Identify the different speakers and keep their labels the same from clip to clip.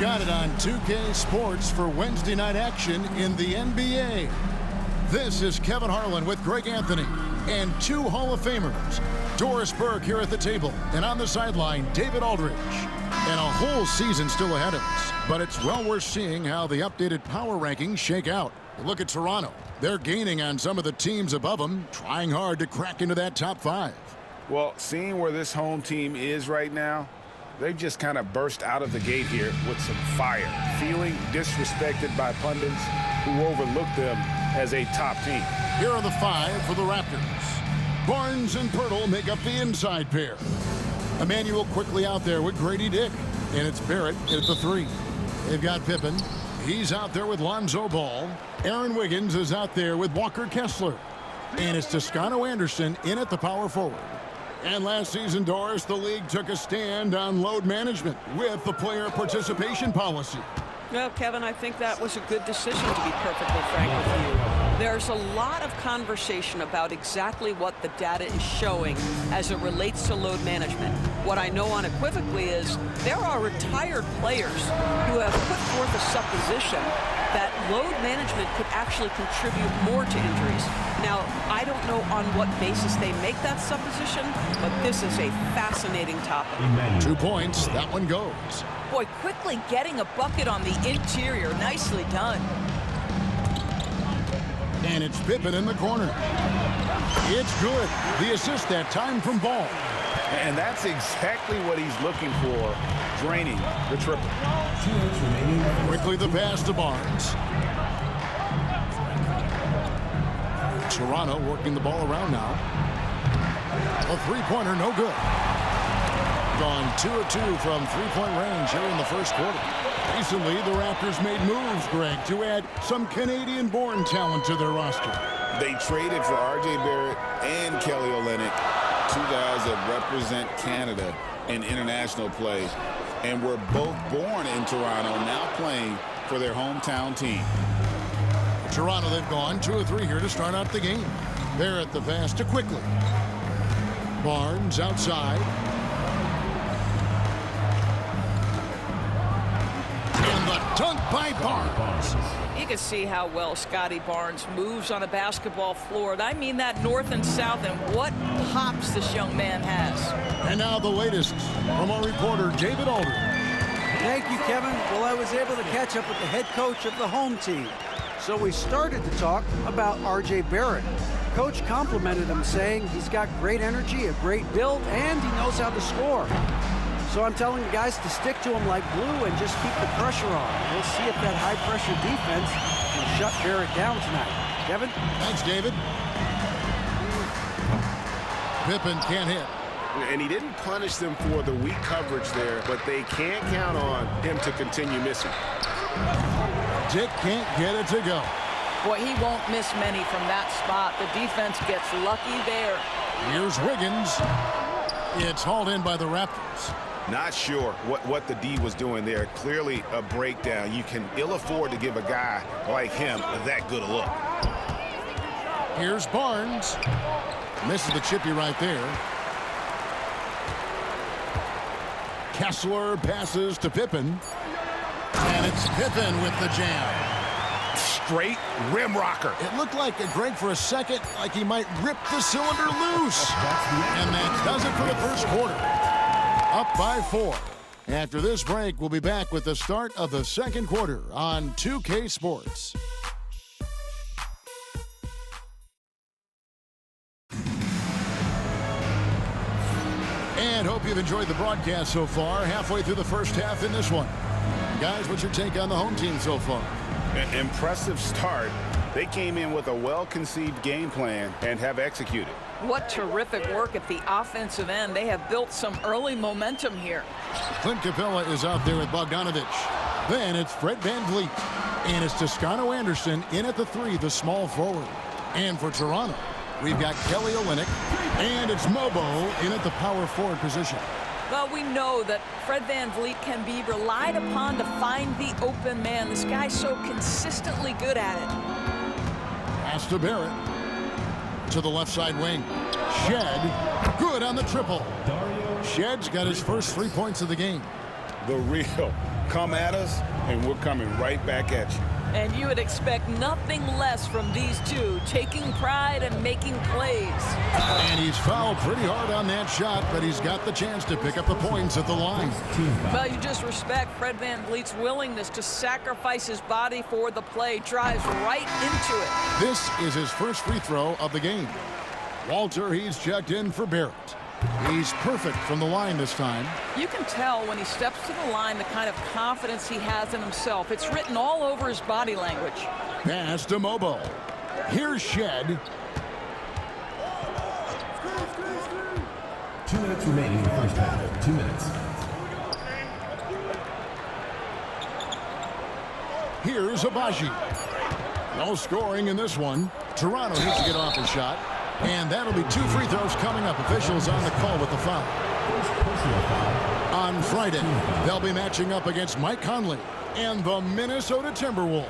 Speaker 1: got it on 2K Sports for Wednesday night action in the NBA. This is Kevin Harlan with Greg Anthony and two Hall of Famers. Doris Burke here at the table, and on the sideline, David Aldridge. And a whole season still ahead of us, but it's well worth seeing how the updated power rankings shake out. Look at Toronto. They're gaining on some of the teams above them, trying hard to crack into that top 5.
Speaker 2: Well, seeing where this home team is right now, they've just kind of burst out of the gate here with some fire, feeling disrespected by pundits who overlook them as a top team.
Speaker 1: Here are the 5 for the Raptors. Barnes and Pirtle make up the inside pair. Emmanuel quickly out there with Grady Dick, and it's Barrett at the 3. They've got Pippen. He's out there with Lonzo Ball. Aaron Wiggins is out there with Walker Kessler. And it's Toscano Anderson in at the power forward. And last season, Doris, the league took a stand on load management with the player participation policy.
Speaker 3: Well, Kevin, I think that was a good decision, to be perfectly frank with you. There's a lot of conversation about exactly what the data is showing as it relates to load management. What I know unequivocally is there are retired players who have put forth a supposition that load management could actually contribute more to injuries. Now, I don't know on what basis they make that supposition, but this is a fascinating topic.
Speaker 1: 2 points. That one goes.
Speaker 4: Boy, quickly getting a bucket on the interior. Nicely done.
Speaker 1: And it's Pippen in the corner. It's good. The assist that time from Ball.
Speaker 2: And that's exactly what he's looking for, draining the triple.
Speaker 1: Quickly the pass to Barnes. Toronto working the ball around now. A three-pointer, no good. Gone 2 of 2 from three-point range here in the first quarter. Recently, the Raptors made moves, Greg, to add some Canadian-born talent to their roster.
Speaker 2: They traded for R.J. Barrett and Kelly Olynyk, 2 guys that represent Canada in international play, and were both born in Toronto, now playing for their hometown team.
Speaker 1: Toronto, they've gone 2 of 3 here to start out the game. Barrett the pass to Quickly. Barnes outside. And the dunk by Barnes.
Speaker 4: You can see how well Scotty Barnes moves on a basketball floor. I mean that north and south, and what hops this young man has.
Speaker 1: And now the latest from our reporter, David Aldridge.
Speaker 5: Thank you, Kevin. Well, I was able to catch up with the head coach of the home team. So we started to talk about R.J. Barrett. Coach complimented him, saying he's got great energy, a great build, and he knows how to score. So I'm telling the guys to stick to him like glue and just keep the pressure on. We'll see if that high-pressure defense can shut Barrett down tonight. Kevin?
Speaker 1: Thanks, David. Pippen can't hit.
Speaker 2: And he didn't punish them for the weak coverage there, but they can't count on him to continue missing.
Speaker 1: Dick can't get it to go.
Speaker 4: Boy, he won't miss many from that spot. The defense gets lucky there.
Speaker 1: Here's Wiggins. It's hauled in by the Raptors.
Speaker 2: Not sure what the D was doing there. Clearly a breakdown. You can ill afford to give a guy like him that good a look.
Speaker 1: Here's Barnes. Misses the chippy right there. Kessler passes to Pippen. And it's Pippen with the jam.
Speaker 2: Straight rim rocker.
Speaker 1: It looked like, Greg, for a second, like he might rip the cylinder loose. And that does it for the first quarter. Up by 4. After this break, we'll be back with the start of the second quarter on 2K Sports. And hope you've enjoyed the broadcast so far. Halfway through the first half in this one. Guys, what's your take on the home team so far?
Speaker 2: An impressive start. They came in with a well-conceived game plan and have executed.
Speaker 4: What terrific work at the offensive end. They have built some early momentum here.
Speaker 1: Clint Capella is out there with Bogdanovich. Then it's Fred VanVleet. And it's Toscano Anderson in at the 3, the small forward. And for Toronto, we've got Kelly Olynyk. And it's Mobo in at the power forward position.
Speaker 4: Well, we know that Fred VanVleet can be relied upon to find the open man. This guy's so consistently good at it.
Speaker 1: Pass to Barrett. To the left side wing. Shed. Good on the triple. Shed's got his first 3 points of the game.
Speaker 2: The real Come at us, and we're coming right back at you.
Speaker 4: And you would expect nothing less from these two, taking pride and making plays.
Speaker 1: And he's fouled pretty hard on that shot, but he's got the chance to pick up the points at the line.
Speaker 4: Well, you just respect Fred VanVleet's willingness to sacrifice his body for the play. Drives right into it.
Speaker 1: This is his first free throw of the game. Walter, he's checked in for Barrett. He's perfect from the line this time.
Speaker 4: You can tell when he steps to the line the kind of confidence he has in himself. It's written all over his body language.
Speaker 1: Pass to Mobo. Here's Shed.
Speaker 6: 2 minutes remaining in the first half. 2 minutes.
Speaker 1: Here's Abaji. No scoring in this one. Toronto needs to get off his shot. And that'll be 2 free throws coming up. Officials on the call with the foul. On Friday, they'll be matching up against Mike Conley and the Minnesota Timberwolves.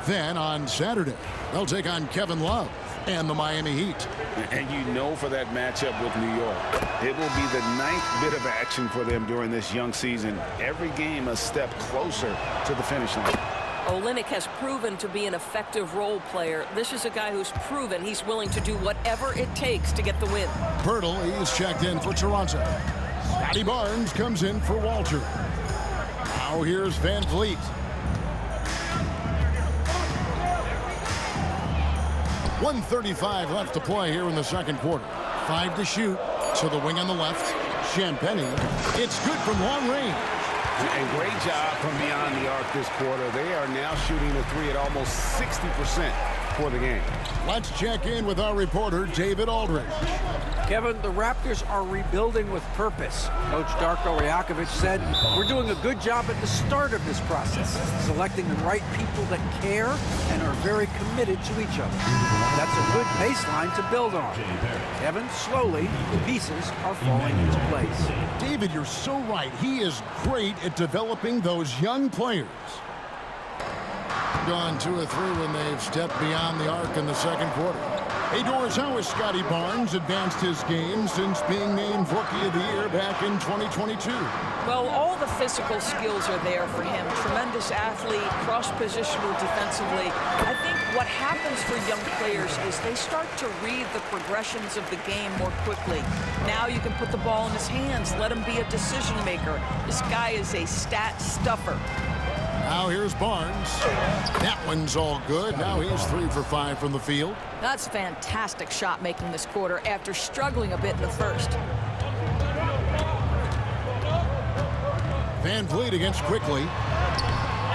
Speaker 1: Then on Saturday, they'll take on Kevin Love and the Miami Heat.
Speaker 2: And you know for that matchup with New York, it will be the 9th bit of action for them during this young season. Every game a step closer to the finish line.
Speaker 3: Olynyk has proven to be an effective role player. This is a guy who's proven he's willing to do whatever it takes to get the win.
Speaker 1: Pirtle, he's checked in for Toronto. Scotty Barnes comes in for Walter. Now here's VanVleet. .135 left to play here in the second quarter. 5 to shoot. To the wing on the left. Champagnie. It's good from long range.
Speaker 2: And great job from beyond the arc this quarter. They are now shooting the 3 at almost 60% for the game.
Speaker 1: Let's check in with our reporter, David Aldridge.
Speaker 5: Kevin, the Raptors are rebuilding with purpose. Coach Darko Rajakovic said, we're doing a good job at the start of this process, selecting the right people that care and are very committed to each other. That's a good baseline to build on. Kevin, slowly, the pieces are falling into place.
Speaker 1: David, you're so right. He is great at developing those young players. Gone 2 or 3 when they've stepped beyond the arc in the second quarter. Hey, Doris, how has Scotty Barnes advanced his game since being named Rookie of the Year back in 2022?
Speaker 4: Well, all the physical skills are there for him. Tremendous athlete, cross-positional defensively. I think what happens for young players is they start to read the progressions of the game more quickly. Now you can put the ball in his hands, let him be a decision maker. This guy is a stat stuffer.
Speaker 1: Now here's Barnes. That one's all good. Now he's 3 for 5 from the field.
Speaker 4: That's fantastic shot making this quarter after struggling a bit in the first.
Speaker 1: VanVleet against Quickly.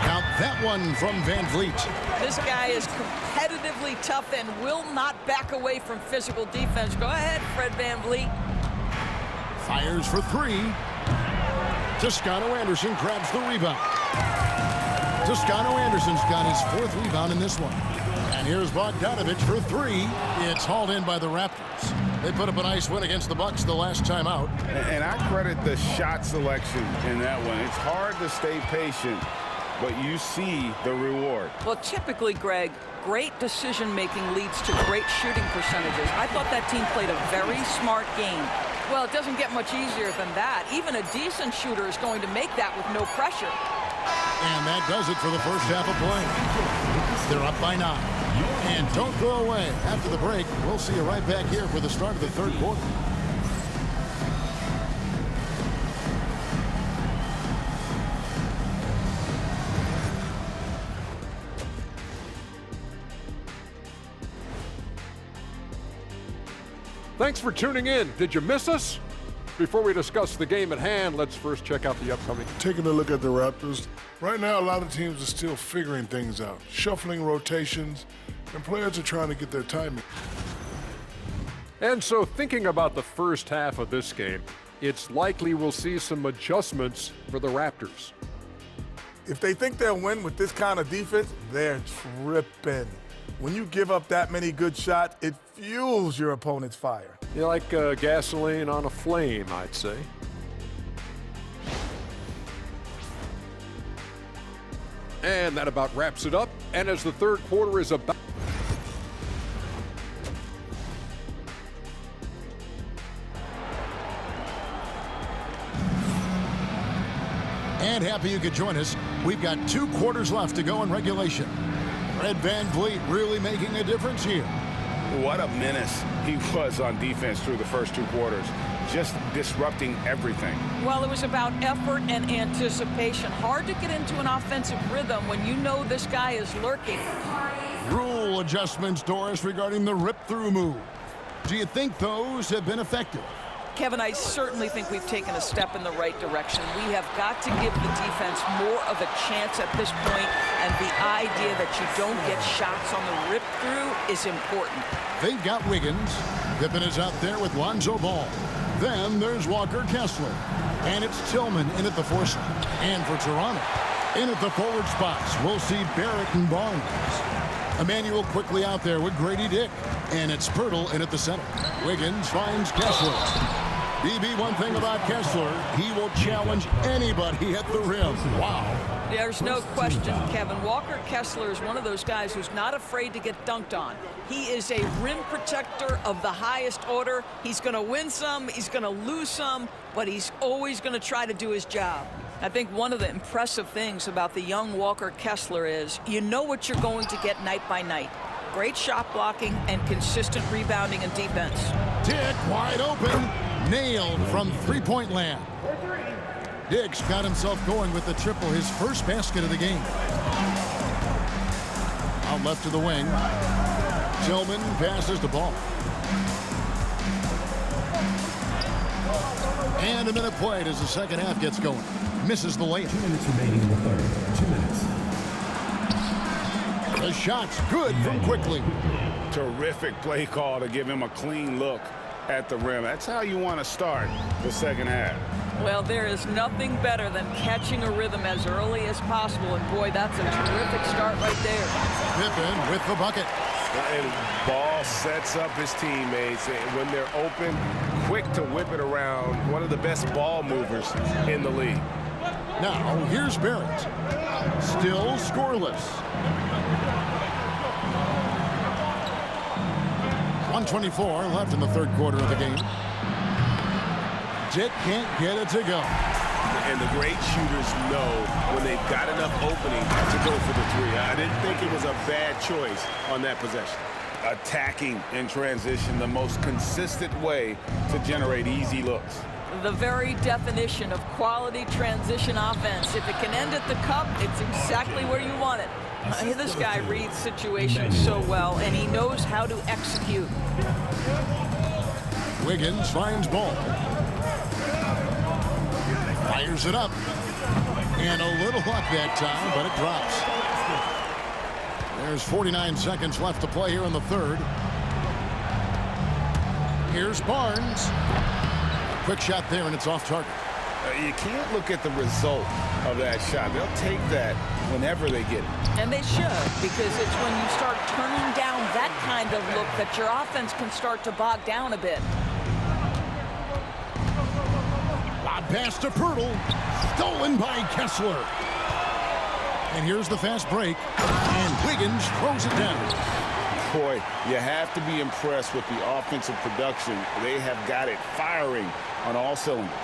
Speaker 1: Count that one from VanVleet.
Speaker 4: This guy is competitively tough and will not back away from physical defense. Go ahead, Fred VanVleet.
Speaker 1: Fires for 3. Toscano Anderson grabs the rebound. Toscano Anderson's got his 4th rebound in this one. And here's Bogdanovic for 3. It's hauled in by the Raptors. They put up a nice win against the Bucks the last time out.
Speaker 2: And I credit the shot selection in that one. It's hard to stay patient, but you see the reward.
Speaker 3: Well, typically, Greg, great decision-making leads to great shooting percentages. I thought that team played a very smart game.
Speaker 4: Well, it doesn't get much easier than that. Even a decent shooter is going to make that with no pressure.
Speaker 1: And that does it for the first half of play. They're up by 9. And don't go away. After the break, we'll see you right back here for the start of the third quarter.
Speaker 7: Thanks for tuning in. Did you miss us? Before we discuss the game at hand, let's first check out the upcoming.
Speaker 8: Taking a look at the Raptors, right now a lot of teams are still figuring things out, shuffling rotations, and players are trying to get their timing.
Speaker 7: And so thinking about the first half of this game, it's likely we'll see some adjustments for the Raptors.
Speaker 9: If they think they'll win with this kind of defense, they're tripping. When you give up that many good shots, it fuels your opponent's fire.
Speaker 7: You like gasoline on a flame, I'd say. And that about wraps it up. And as the third quarter is about...
Speaker 1: And Happy you could join us. We've got 2 quarters left to go in regulation. Fred VanVleet really making a difference here.
Speaker 2: What a menace he was on defense through the first 2 quarters. Just disrupting everything.
Speaker 4: Well, it was about effort and anticipation. Hard to get into an offensive rhythm when you know this guy is lurking.
Speaker 1: Rule adjustments, Doris, regarding the rip-through move. Do you think those have been effective?
Speaker 4: Kevin, I certainly think we've taken a step in the right direction. We have got to give the defense more of a chance at this point, and the idea that you don't get shots on the rip-through is important.
Speaker 1: They've got Wiggins. Pippen is out there with Lonzo Ball. Then there's Walker Kessler. And it's Tillman in at the 4 slot. And for Toronto, in at the forward spots, we'll see Barrett and Barnes. Emmanuel quickly out there with Grady Dick. And it's Pirtle in at the center. Wiggins finds Kessler. BB, one thing about Kessler, he will challenge anybody at the rim. Wow.
Speaker 4: There's no question, Kevin. Walker Kessler is one of those guys who's not afraid to get dunked on. He is a rim protector of the highest order. He's going to win some, he's going to lose some, but he's always going to try to do his job. I think one of the impressive things about the young Walker Kessler is you know what you're going to get night by night. Great shot blocking and consistent rebounding and defense.
Speaker 1: Dick wide open. Nailed from three-point land. Dick's got himself going with the triple, his first basket of the game. Out left to the wing. Tillman passes the ball. And a minute played as the second half gets going. Misses the layup.
Speaker 6: 2 minutes remaining in the third. 2 minutes.
Speaker 1: The shot's good from Quickly.
Speaker 2: Terrific play call to give him a clean look at the rim. That's how you want to start the second half.
Speaker 4: Well, there is nothing better than catching a rhythm as early as possible, and boy, that's a terrific start right there.
Speaker 1: Pippen with the bucket.
Speaker 10: And Ball sets up his teammates, and when they're open, quick to whip it around. One of the best ball movers in the league.
Speaker 1: Now, here's Barrett. Still scoreless. 1:24 left in the third quarter of the game. Dick can't get it to go.
Speaker 10: And the great shooters know when they've got enough opening to go for the three. I didn't think it was a bad choice on that possession.
Speaker 2: Attacking in transition, the most consistent way to generate easy looks.
Speaker 4: The very definition of quality transition offense. If it can end at the cup, it's exactly where you want it. This guy reads situations so well, and he knows how to execute.
Speaker 1: Wiggins finds Ball. Fires it up. And a little luck that time, but it drops. There's 49 seconds left to play here in the third. Here's Barnes. Quick shot there, and it's off target.
Speaker 2: You can't look at the result of that shot. They'll take that whenever they get it.
Speaker 4: And they should, because it's when you start turning down that kind of look that your offense can start to bog down a bit.
Speaker 1: Lob pass to Pirtle. Stolen by Kessler. And here's the fast break. And Wiggins throws it down.
Speaker 2: Boy, you have to be impressed with the offensive production. They have got it firing on all cylinders.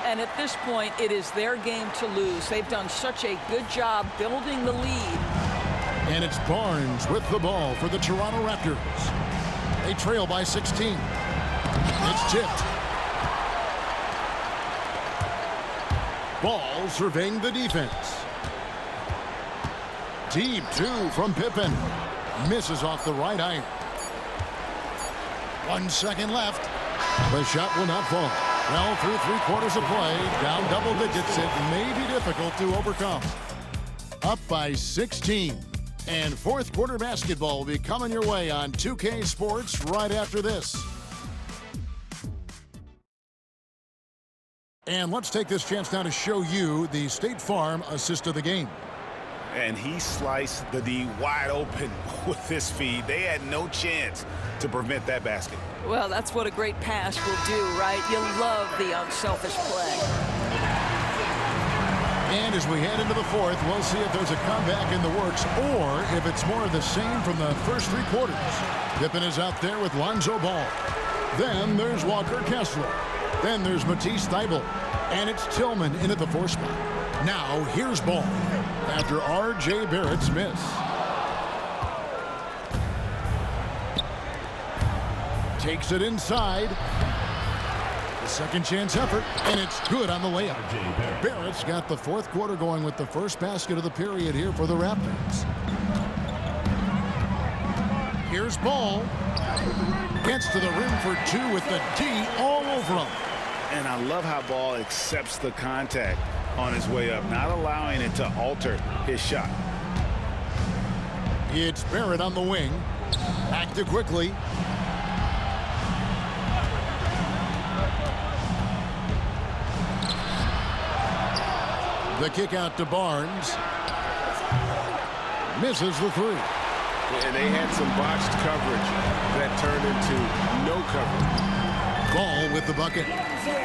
Speaker 4: And at this point, it is their game to lose. They've done such a good job building the lead.
Speaker 1: And it's Barnes with the ball for the Toronto Raptors. They trail by 16. It's tipped. Ball surveying the defense. Deep two from Pippen. Misses off the right iron. 1 second left. The shot will not fall. Well, through 3 quarters of play, down double digits, it may be difficult to overcome. Up by 16. And fourth quarter basketball will be coming your way on 2K Sports right after this. And let's take this chance now to show you the State Farm assist of the game.
Speaker 2: And he sliced the D wide open with his feed. They had no chance to prevent that basket.
Speaker 4: Well, that's what a great pass will do, right? You love the unselfish play.
Speaker 1: And as we head into the fourth, we'll see if there's a comeback in the works or if it's more of the same from the first 3 quarters. Pippen is out there with Lonzo Ball. Then there's Walker Kessler. Then there's Matisse Thybulle. And it's Tillman in at the 4 spot. Now here's ball after R.J. Barrett's miss. Takes it inside. The second chance effort, and it's good on the layup. Barrett's got the fourth quarter going with the first basket of the period here for the Raptors. Here's Ball. Gets to the rim for two with the D all over him.
Speaker 2: And I love how Ball accepts the contact on his way up, not allowing it to alter his shot.
Speaker 1: It's Barrett on the wing. Back to quickly. The kick out to Barnes. Misses the three.
Speaker 10: And they had some botched coverage that turned into no coverage.
Speaker 1: Ball with the bucket.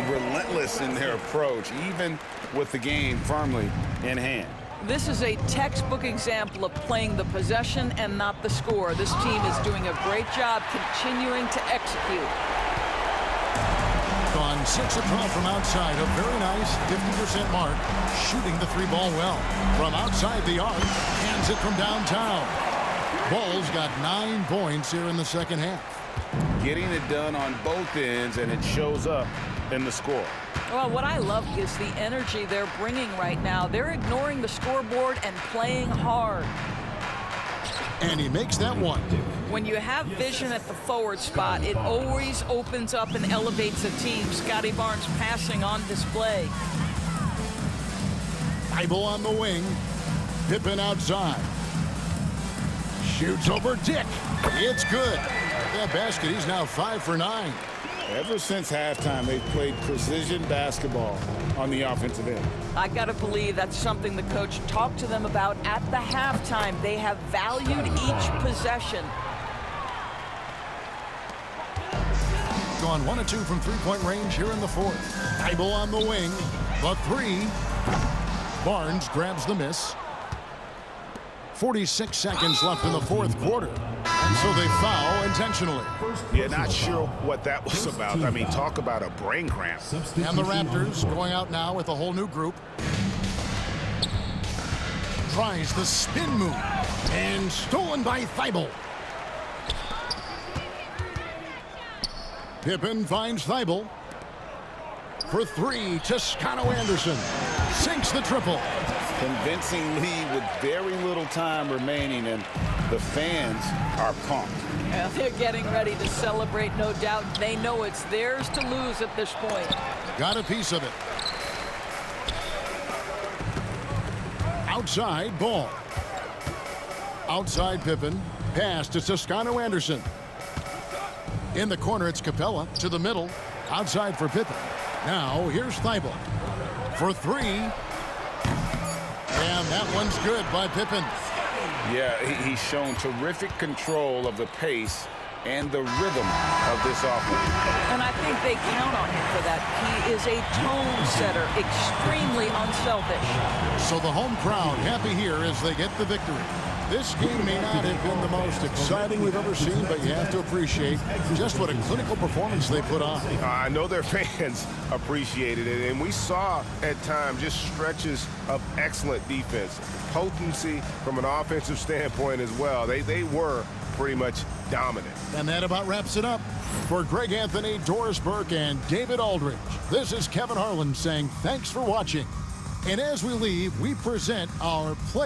Speaker 2: Relentless in their approach, even with the game firmly in hand.
Speaker 4: This is a textbook example of playing the possession and not the score. This team is doing a great job continuing to execute.
Speaker 1: Gone 6 of 12 from outside. A very nice 50% mark. Shooting the three ball well. From outside the arc. Hands it from downtown. Ball's got 9 points here in the second half.
Speaker 2: Getting it done on both ends, and it shows up in the score.
Speaker 4: Well, what I love is the energy they're bringing right now. They're ignoring the scoreboard and playing hard.
Speaker 1: And he makes that one.
Speaker 4: When you have vision at the forward spot, it always opens up and elevates a team. Scotty Barnes passing on display.
Speaker 1: Thybulle on the wing. Pippen outside. Shoots over Dick. It's good. That basket, he's now 5 for 9.
Speaker 2: Ever since halftime, they've played precision basketball on the offensive end.
Speaker 4: I got to believe that's something the coach talked to them about at the halftime. They have valued each possession.
Speaker 1: Gone 1 of 2 from three-point range here in the fourth. Thybulle on the wing. The three. Barnes grabs the miss. 46 seconds left in the fourth quarter. And so they foul intentionally.
Speaker 2: Yeah, not sure what that was about. I mean, talk about a brain cramp.
Speaker 1: And the Raptors going out now with a whole new group. Tries the spin move. And stolen by Thybulle. Pippen finds Thybulle. For three, Toscano Anderson. Sinks the triple.
Speaker 2: Convincing lead with very little time remaining, and the fans are pumped.
Speaker 4: Well, they're getting ready to celebrate, no doubt. They know it's theirs to lose at this point.
Speaker 1: Got a piece of it. Outside, Ball. Outside, Pippen. Pass to Toscano Anderson. In the corner, it's Capella to the middle. Outside for Pippen. Now, here's Thybulle. For three. And that one's good by Pippen.
Speaker 2: Yeah, he's shown terrific control of the pace and the rhythm of this offense.
Speaker 4: And I think they count on him for that. He is a tone setter, extremely unselfish.
Speaker 1: So the home crowd happy here as they get the victory. This game may not have been the most exciting we've ever seen, but you have to appreciate just what a clinical performance they put on.
Speaker 10: I know their fans appreciated it, and we saw at times just stretches of excellent defense, potency from an offensive standpoint as well. They were pretty much dominant.
Speaker 1: And that about wraps it up. For Greg Anthony, Doris Burke, and David Aldridge, this is Kevin Harlan saying thanks for watching. And as we leave, we present our play.